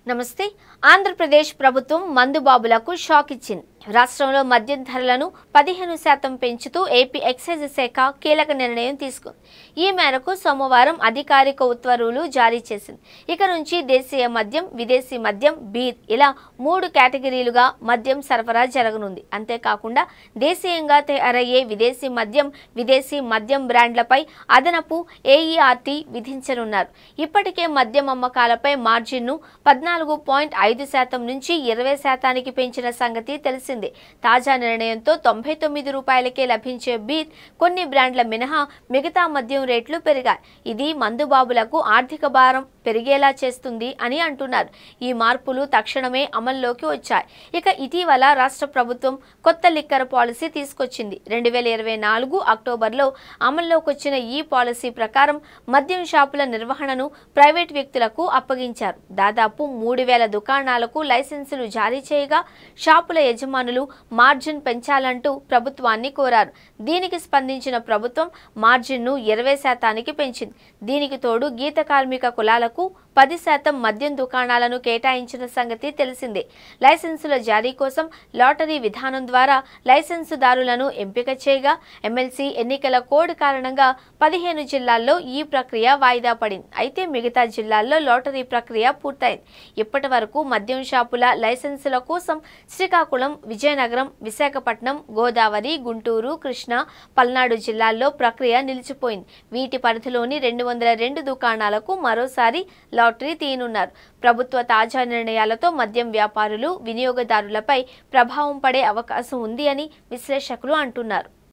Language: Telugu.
నమస్తే. ఆంధ్రప్రదేశ్ ప్రభుత్వం మందుబాబులకు షాక్ ఇచ్చింది. రాష్ట్రంలో మద్యం ధరలను 15% పెంచుతూ ఏపీ ఎక్సైజ్ శాఖ కీలక నిర్ణయం తీసుకుంది. ఈ మేరకు సోమవారం అధికారిక ఉత్తర్వులు జారీ చేసింది. ఇక నుంచి దేశీయ మద్యం, విదేశీ మద్యం, బీర్ ఇలా 3 కేటగిరీలుగా మద్యం సరఫరా జరగనుంది. అంతేకాకుండా దేశీయంగా తయారయ్యే విదేశీ మద్యం బ్రాండ్లపై అదనపు ఏఈఆర్టీ విధించనున్నారు. ఇప్పటికే మద్యం అమ్మకాలపై మార్జిన్ను 14.5% నుంచి 20% పెంచిన సంగతి తెలిసిందే. తాజా నిర్ణయంతో ₹99కే లభించే బీర్ కొన్ని బ్రాండ్ల మినహా మిగతా మద్యం రేట్లు పెరిగాయి. ఇది మందుబాబులకు ఆర్థిక భారం పెరిగేలా చేస్తుంది అని అంటున్నారు. ఈ మార్పులు తక్షణమే అమల్లోకి వచ్చాయి. ఇక ఇటీవల రాష్ట్ర ప్రభుత్వం కొత్త లిక్కర్ పాలసీ తీసుకొచ్చింది. 2024 అక్టోబర్లో అమల్లోకి వచ్చిన ఈ పాలసీ ప్రకారం మద్యం షాపుల నిర్వహణను ప్రైవేట్ వ్యక్తులకు అప్పగించారు. దాదాపు 3000 దుకాణాలకు లైసెన్సులు జారీ చేయగా షాపుల యజమానులు మార్జిన్ పెంచాలంటూ ప్రభుత్వాన్ని కోరారు. దీనికి స్పందించిన ప్రభుత్వం మార్జిన్ను 20%కి పెంచింది. దీనికి తోడు గీత కార్మిక కులాలకు 10% మద్యం దుకాణాలను కేటాయించిన సంగతి తెలిసిందే. లైసెన్సుల జారీ కోసం లాటరీ విధానం ద్వారా లైసెన్సుదారులను ఎంపిక చేయగా ఎమ్మెల్సీ ఎన్నికల కోడ్ కారణంగా 15 జిల్లాల్లో ఈ ప్రక్రియ వాయిదా పడింది. అయితే మిగతా జిల్లాల్లో లాటరీ ప్రక్రియ పూర్తయింది. ఇప్పటి వరకు మద్యం షాపుల లైసెన్సుల కోసం శ్రీకాకుళం, విజయనగరం, విశాఖపట్నం, గోదావరి, గుంటూరు, కృష్ణా, పల్నాడు జిల్లాల్లో ప్రక్రియ నిలిచిపోయింది. వీటి పరిధిలోని 202 దుకాణాలకు మరోసారి లాటరీ తీయనున్నారు. ప్రభుత్వ తాజా నిర్ణయాలతో మద్యం వ్యాపారులు, వినియోగదారులపై ప్రభావం పడే అవకాశం ఉంది అని విశ్లేషకులు అంటున్నారు.